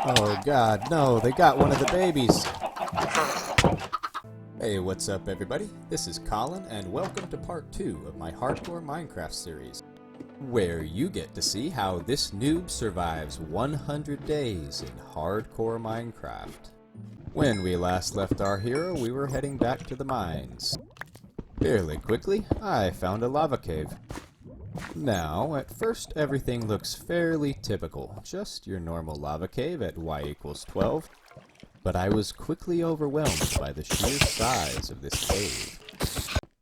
Oh god, no, they got one of the babies! Hey, what's up everybody? This is Colin, and welcome to part 2 of my Hardcore Minecraft series, where you get to see how this noob survives 100 days in Hardcore Minecraft. When we last left our hero, we were heading back to the mines. Fairly quickly, I found a lava cave. Now, at first everything looks fairly typical, just your normal lava cave at y=12. But I was quickly overwhelmed by the sheer size of this cave.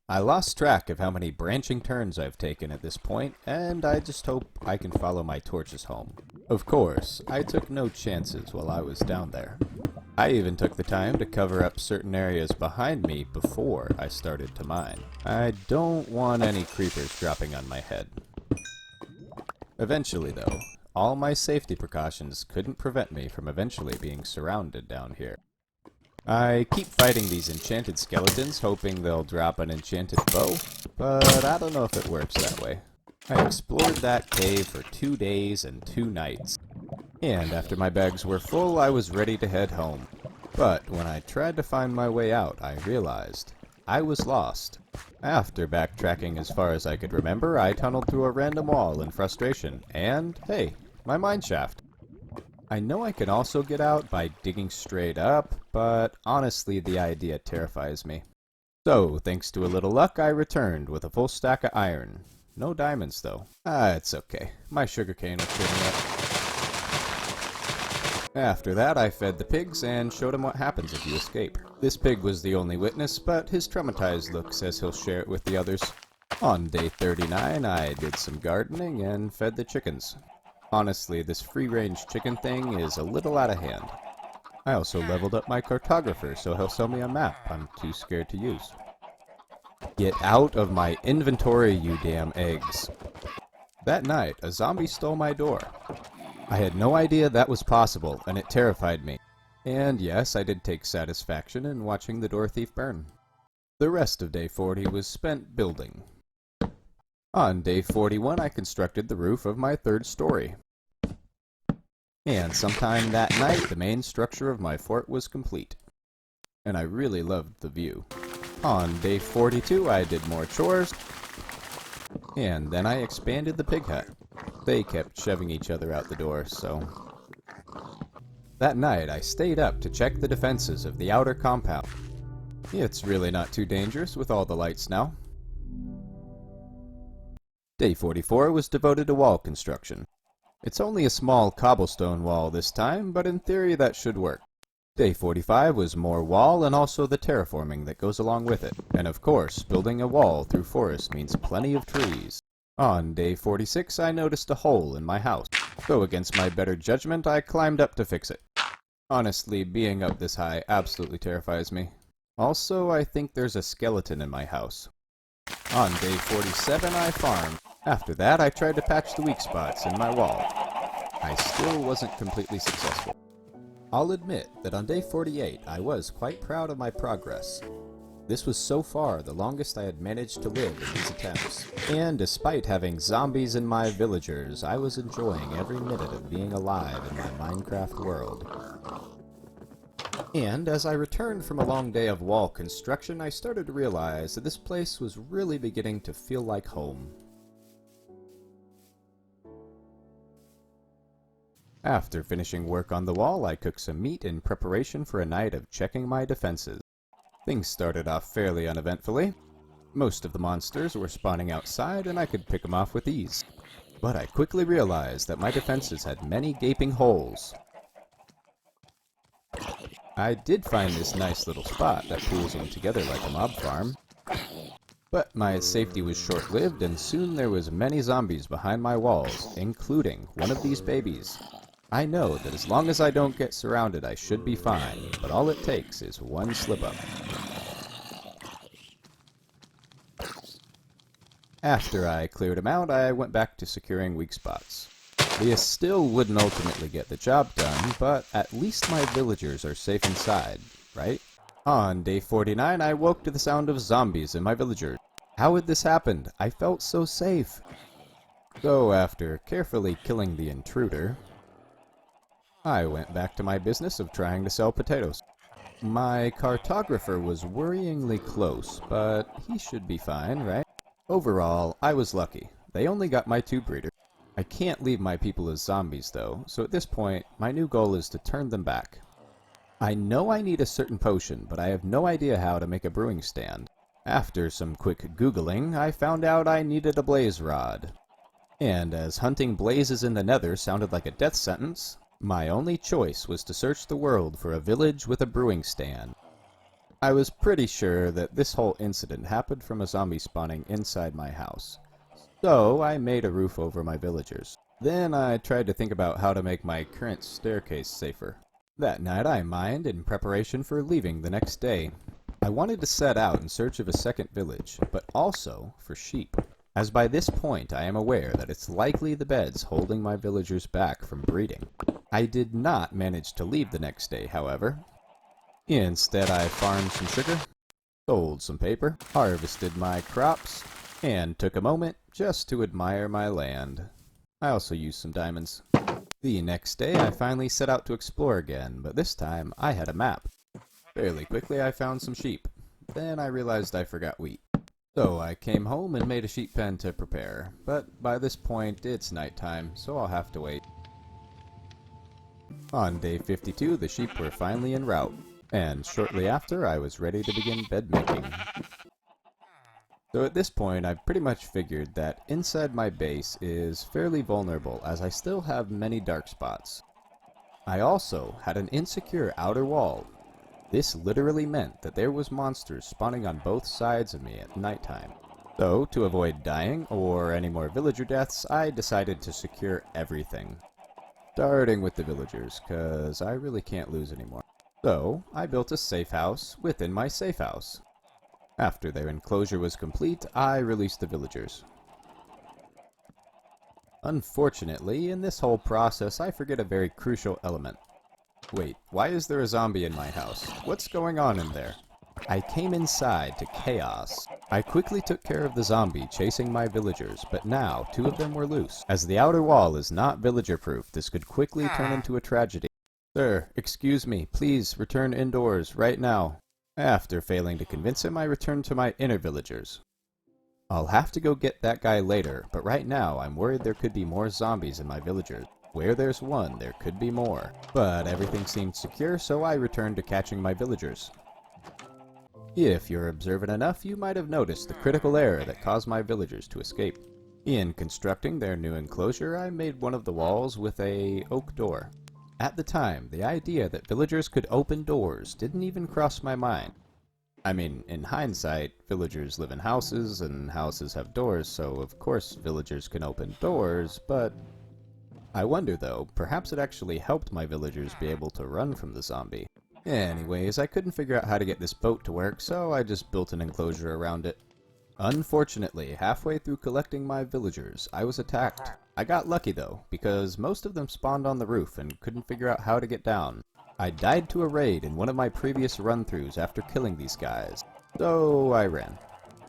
I lost track of how many branching turns I've taken at this point, and I just hope I can follow my torches home. Of course, I took no chances while I was down there. I even took the time to cover up certain areas behind me before I started to mine. I don't want any creepers dropping on my head. Eventually though, all my safety precautions couldn't prevent me from eventually being surrounded down here. I keep fighting these enchanted skeletons, hoping they'll drop an enchanted bow, but I don't know if it works that way. I explored that cave for 2 days and 2 nights, and after my bags were full, I was ready to head home. But when I tried to find my way out, I realized I was lost. After backtracking as far as I could remember, I tunneled through a random wall in frustration, and hey, my mine shaft. I know I can also get out by digging straight up, but honestly the idea terrifies me. So, thanks to a little luck, I returned with a full stack of iron. No diamonds though. It's okay. My sugarcane will cheer me up. After that, I fed the pigs and showed him what happens if you escape. This pig was the only witness, but his traumatized look says he'll share it with the others. On day 39, I did some gardening and fed the chickens. Honestly, this free-range chicken thing is a little out of hand. I also leveled up my cartographer, so he'll sell me a map I'm too scared to use. Get out of my inventory, you damn eggs. That night, a zombie stole my door. I had no idea that was possible, and it terrified me. And yes, I did take satisfaction in watching the door thief burn. The rest of day 40 was spent building. On day 41, I constructed the roof of my 3rd story. And sometime that night, the main structure of my fort was complete. And I really loved the view. On day 42, I did more chores. And then I expanded the pig hut. They kept shoving each other out the door, so... That night, I stayed up to check the defenses of the outer compound. It's really not too dangerous with all the lights now. Day 44 was devoted to wall construction. It's only a small cobblestone wall this time, but in theory that should work. Day 45 was more wall and also the terraforming that goes along with it. And of course, building a wall through forest means plenty of trees. On day 46, I noticed a hole in my house. So against my better judgment, I climbed up to fix it. Honestly, being up this high absolutely terrifies me. Also, I think there's a skeleton in my house. On day 47, I farmed. After that, I tried to patch the weak spots in my wall. I still wasn't completely successful. I'll admit that on day 48, I was quite proud of my progress. This was so far the longest I had managed to live in these attempts. And despite having zombies in my villagers, I was enjoying every minute of being alive in my Minecraft world. And as I returned from a long day of wall construction, I started to realize that this place was really beginning to feel like home. After finishing work on the wall, I cooked some meat in preparation for a night of checking my defenses. Things started off fairly uneventfully. Most of the monsters were spawning outside and I could pick them off with ease. But I quickly realized that my defenses had many gaping holes. I did find this nice little spot that pools them together like a mob farm. But my safety was short-lived and soon there was many zombies behind my walls, including one of these babies. I know that as long as I don't get surrounded I should be fine, but all it takes is one slip-up. After I cleared them out, I went back to securing weak spots. This still wouldn't ultimately get the job done, but at least my villagers are safe inside, right? On day 49, I woke to the sound of zombies in my villagers. How had this happened? I felt so safe. So after carefully killing the intruder, I went back to my business of trying to sell potatoes. My cartographer was worryingly close, but he should be fine, right? Overall, I was lucky. They only got my 2 breeders. I can't leave my people as zombies though, so at this point, my new goal is to turn them back. I know I need a certain potion, but I have no idea how to make a brewing stand. After some quick googling, I found out I needed a blaze rod. And as hunting blazes in the nether sounded like a death sentence, my only choice was to search the world for a village with a brewing stand. I was pretty sure that this whole incident happened from a zombie spawning inside my house. So I made a roof over my villagers. Then I tried to think about how to make my current staircase safer. That night I mined in preparation for leaving the next day. I wanted to set out in search of a second village, but also for sheep, as by this point I am aware that it's likely the beds holding my villagers back from breeding. I did not manage to leave the next day, however. Instead I farmed some sugar, sold some paper, harvested my crops, and took a moment just to admire my land. I also used some diamonds. The next day I finally set out to explore again, but this time I had a map. Fairly quickly I found some sheep. Then I realized I forgot wheat. So I came home and made a sheep pen to prepare, but by this point it's nighttime, so I'll have to wait. On day 52 the sheep were finally en route, and shortly after I was ready to begin bed making. So at this point I've pretty much figured that inside my base is fairly vulnerable as I still have many dark spots. I also had an insecure outer wall. This literally meant that there was monsters spawning on both sides of me at nighttime. So to avoid dying or any more villager deaths, I decided to secure everything. Starting with the villagers, cause I really can't lose anymore. So I built a safe house within my safe house. After their enclosure was complete, I released the villagers. Unfortunately, in this whole process, I forget a very crucial element. Wait, why is there a zombie in my house? What's going on in there? I came inside to chaos. I quickly took care of the zombie chasing my villagers, but now 2 of them were loose. As the outer wall is not villager-proof, this could quickly turn into a tragedy. Sir, excuse me, please return indoors right now. After failing to convince him, I returned to my inner villagers. I'll have to go get that guy later, but right now I'm worried there could be more zombies in my villagers. Where there's one, there could be more. But everything seemed secure, so I returned to catching my villagers. If you're observant enough, you might have noticed the critical error that caused my villagers to escape. In constructing their new enclosure, I made one of the walls with an oak door. At the time, the idea that villagers could open doors didn't even cross my mind. I mean, in hindsight, villagers live in houses, and houses have doors, so of course villagers can open doors, but I wonder though, perhaps it actually helped my villagers be able to run from the zombie. Anyways, I couldn't figure out how to get this boat to work, so I just built an enclosure around it. Unfortunately, halfway through collecting my villagers, I was attacked. I got lucky though, because most of them spawned on the roof and couldn't figure out how to get down. I died to a raid in one of my previous run-throughs after killing these guys, so I ran.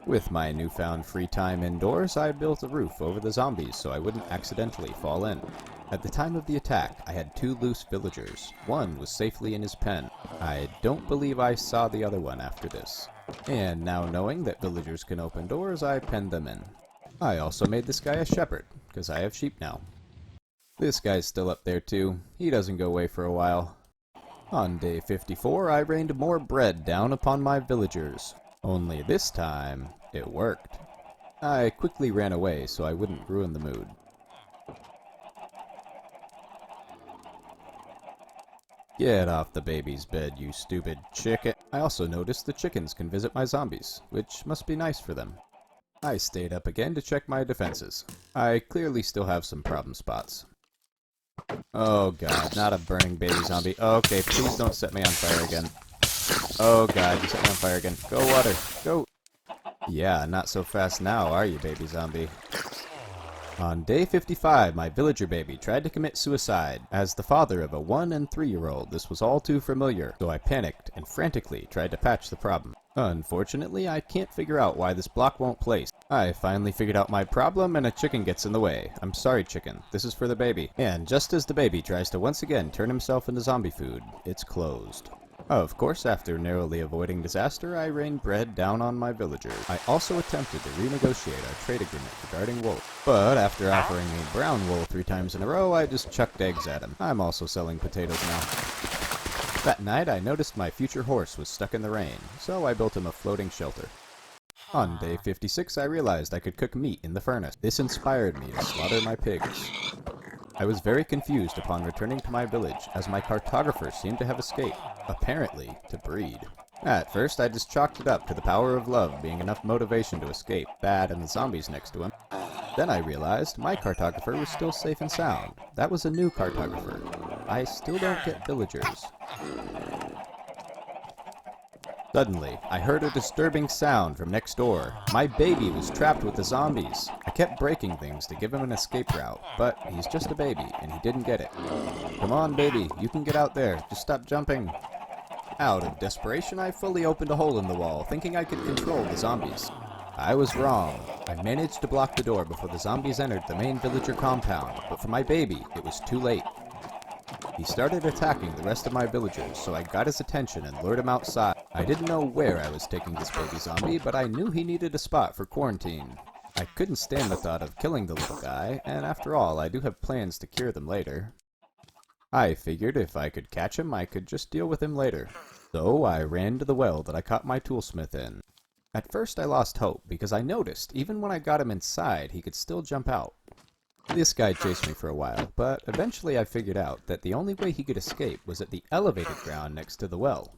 With my newfound free time indoors, I built a roof over the zombies so I wouldn't accidentally fall in. At the time of the attack, I had 2 loose villagers. One was safely in his pen. I don't believe I saw the other one after this. And now knowing that villagers can open doors, I penned them in. I also made this guy a shepherd, because I have sheep now. This guy's still up there too. He doesn't go away for a while. On day 54, I rained more bread down upon my villagers. Only this time, it worked. I quickly ran away so I wouldn't ruin the mood. Get off the baby's bed, you stupid chicken. I also noticed the chickens can visit my zombies, which must be nice for them. I stayed up again to check my defenses. I clearly still have some problem spots. Oh god, not a burning baby zombie. Okay, please don't set me on fire again. Oh god, you set me on fire again. Go water, go! Yeah, not so fast now, are you, baby zombie? On day 55, my villager baby tried to commit suicide. As the father of a 1- and 3-year-old, this was all too familiar, so I panicked and frantically tried to patch the problem. Unfortunately, I can't figure out why this block won't place. I finally figured out my problem and a chicken gets in the way. I'm sorry, chicken. This is for the baby. And just as the baby tries to once again turn himself into zombie food, it's closed. Of course, after narrowly avoiding disaster, I rained bread down on my villagers. I also attempted to renegotiate our trade agreement regarding wool. But after offering me brown wool 3 times in a row, I just chucked eggs at him. I'm also selling potatoes now. That night, I noticed my future horse was stuck in the rain, so I built him a floating shelter. On day 56, I realized I could cook meat in the furnace. This inspired me to slaughter my pigs. I was very confused upon returning to my village, as my cartographer seemed to have escaped, apparently to breed. At first, I just chalked it up to the power of love being enough motivation to escape, Thad and the zombies next to him. Then I realized my cartographer was still safe and sound. That was a new cartographer. I still don't get villagers. Suddenly, I heard a disturbing sound from next door. My baby was trapped with the zombies. I kept breaking things to give him an escape route, but he's just a baby, and he didn't get it. Come on, baby, you can get out there. Just stop jumping. Out of desperation, I fully opened a hole in the wall, thinking I could control the zombies. I was wrong. I managed to block the door before the zombies entered the main villager compound, but for my baby, it was too late. He started attacking the rest of my villagers, so I got his attention and lured him outside. I didn't know where I was taking this baby zombie, but I knew he needed a spot for quarantine. I couldn't stand the thought of killing the little guy, and after all, I do have plans to cure them later. I figured if I could catch him, I could just deal with him later. So I ran to the well that I caught my toolsmith in. At first I lost hope, because I noticed, even when I got him inside, he could still jump out. This guy chased me for a while, but eventually I figured out that the only way he could escape was at the elevated ground next to the well.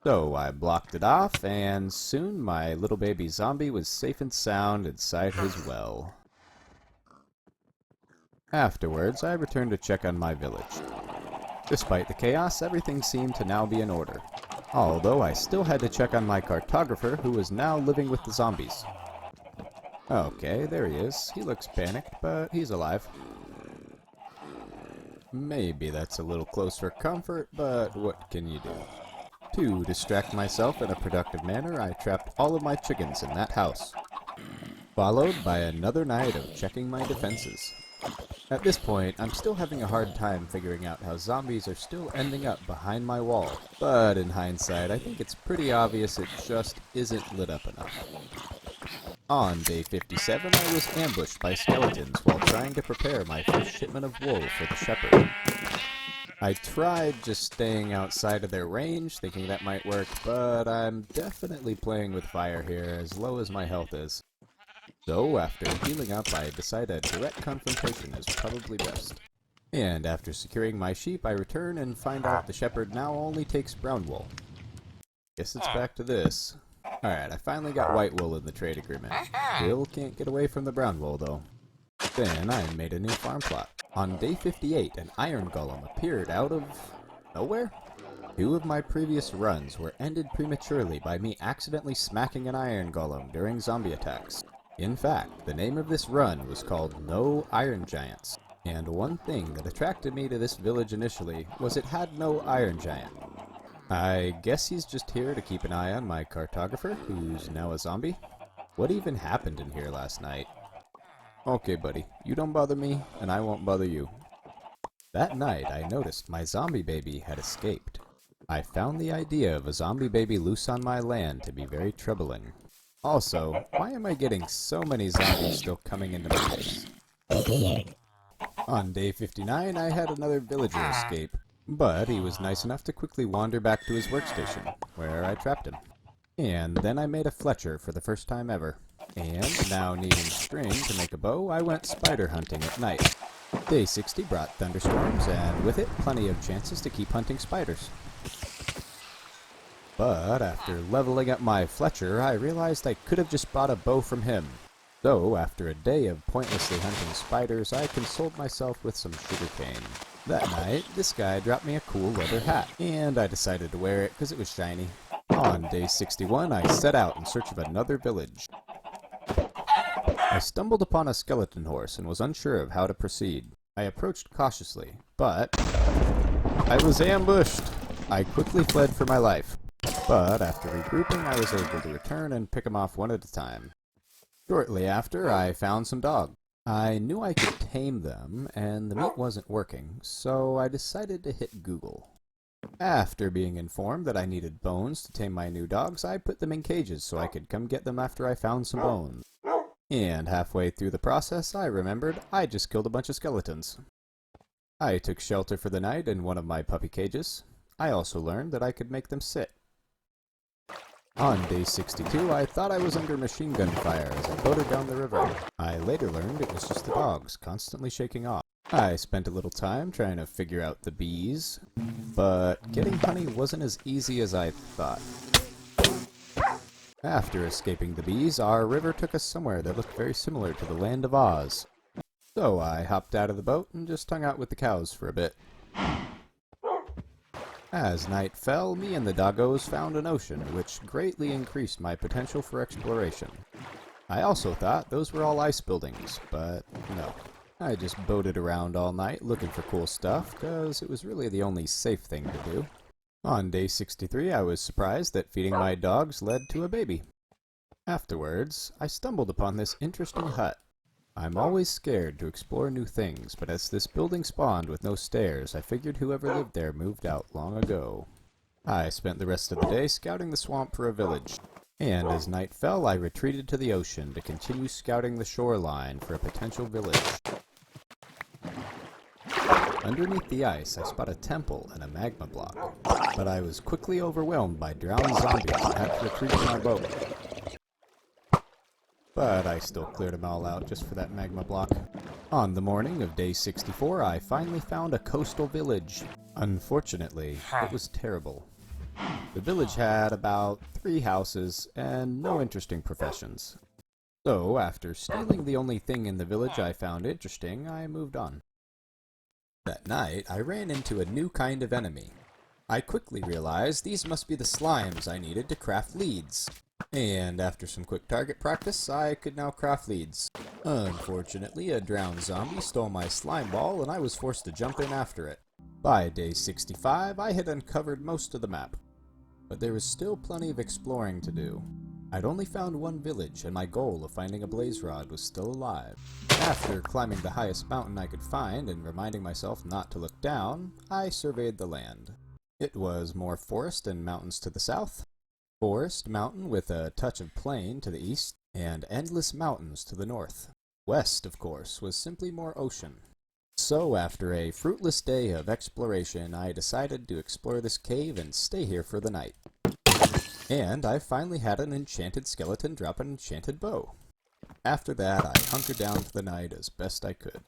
So I blocked it off, and soon my little baby zombie was safe and sound inside his well. Afterwards, I returned to check on my village. Despite the chaos, everything seemed to now be in order. Although I still had to check on my cartographer, who was now living with the zombies. Okay, there he is. He looks panicked, but he's alive. Maybe that's a little close for comfort, but what can you do? To distract myself in a productive manner, I trapped all of my chickens in that house, followed by another night of checking my defenses. At this point, I'm still having a hard time figuring out how zombies are still ending up behind my wall, but in hindsight, I think it's pretty obvious it just isn't lit up enough. On day 57, I was ambushed by skeletons while trying to prepare my first shipment of wool for the shepherd. I tried just staying outside of their range, thinking that might work, but I'm definitely playing with fire here, as low as my health is. So, after healing up, I decided direct confrontation is probably best. And after securing my sheep, I return and find out the shepherd now only takes brown wool. Guess it's back to this. Alright, I finally got white wool in the trade agreement. Still can't get away from the brown wool, though. Then I made a new farm plot. On day 58, an iron golem appeared out of nowhere? 2 of my previous runs were ended prematurely by me accidentally smacking an iron golem during zombie attacks. In fact, the name of this run was called No Iron Giants. And one thing that attracted me to this village initially was it had no iron giant. I guess he's just here to keep an eye on my cartographer, who's now a zombie. What even happened in here last night? Okay, buddy, you don't bother me, and I won't bother you. That night, I noticed my zombie baby had escaped. I found the idea of a zombie baby loose on my land to be very troubling. Also, why am I getting so many zombies still coming into my base? On day 59, I had another villager escape. But he was nice enough to quickly wander back to his workstation, where I trapped him. And then I made a Fletcher for the first time ever. And now needing string to make a bow, I went spider hunting at night. Day 60 brought thunderstorms, and with it, plenty of chances to keep hunting spiders. But after leveling up my Fletcher, I realized I could have just bought a bow from him. So, after a day of pointlessly hunting spiders, I consoled myself with some sugarcane. That night, this guy dropped me a cool leather hat, and I decided to wear it because it was shiny. On day 61, I set out in search of another village. I stumbled upon a skeleton horse and was unsure of how to proceed. I approached cautiously, but I was ambushed! I quickly fled for my life, but after regrouping, I was able to return and pick him off one at a time. Shortly after, I found some dogs. I knew I could tame them, and the meat wasn't working, so I decided to hit Google. After being informed that I needed bones to tame my new dogs, I put them in cages so I could come get them after I found some bones. And halfway through the process, I remembered I just killed a bunch of skeletons. I took shelter for the night in one of my puppy cages. I also learned that I could make them sit. On day 62, I thought I was under machine gun fire as I boated down the river. I later learned it was just the dogs, constantly shaking off. I spent a little time trying to figure out the bees, but getting honey wasn't as easy as I thought. After escaping the bees, our river took us somewhere that looked very similar to the land of Oz. So I hopped out of the boat and just hung out with the cows for a bit. As night fell, me and the doggos found an ocean, which greatly increased my potential for exploration. I also thought those were all ice buildings, but no. I just boated around all night looking for cool stuff, because it was really the only safe thing to do. On day 63, I was surprised that feeding my dogs led to a baby. Afterwards, I stumbled upon this interesting hut. I'm always scared to explore new things, but as this building spawned with no stairs, I figured whoever lived there moved out long ago. I spent the rest of the day scouting the swamp for a village, and as night fell, I retreated to the ocean to continue scouting the shoreline for a potential village. Underneath the ice, I spot a temple and a magma block, but I was quickly overwhelmed by drowned zombies and had to retreat to my boat. But I still cleared them all out just for that magma block. On the morning of day 64, I finally found a coastal village. Unfortunately, it was terrible. The village had about 3 houses and no interesting professions. So, after stealing the only thing in the village I found interesting, I moved on. That night, I ran into a new kind of enemy. I quickly realized these must be the slimes I needed to craft leads. And after some quick target practice, I could now craft leads. Unfortunately, a drowned zombie stole my slime ball and I was forced to jump in after it. By day 65, I had uncovered most of the map, but there was still plenty of exploring to do. I'd only found one village, and my goal of finding a blaze rod was still alive. After climbing the highest mountain I could find and reminding myself not to look down, I surveyed the land. It was more forest and mountains to the south, forest, mountain with a touch of plain to the east, and endless mountains to the north. West, of course, was simply more ocean. So after a fruitless day of exploration, I decided to explore this cave and stay here for the night. And I finally had an enchanted skeleton drop an enchanted bow. After that, I hunkered down for the night as best I could.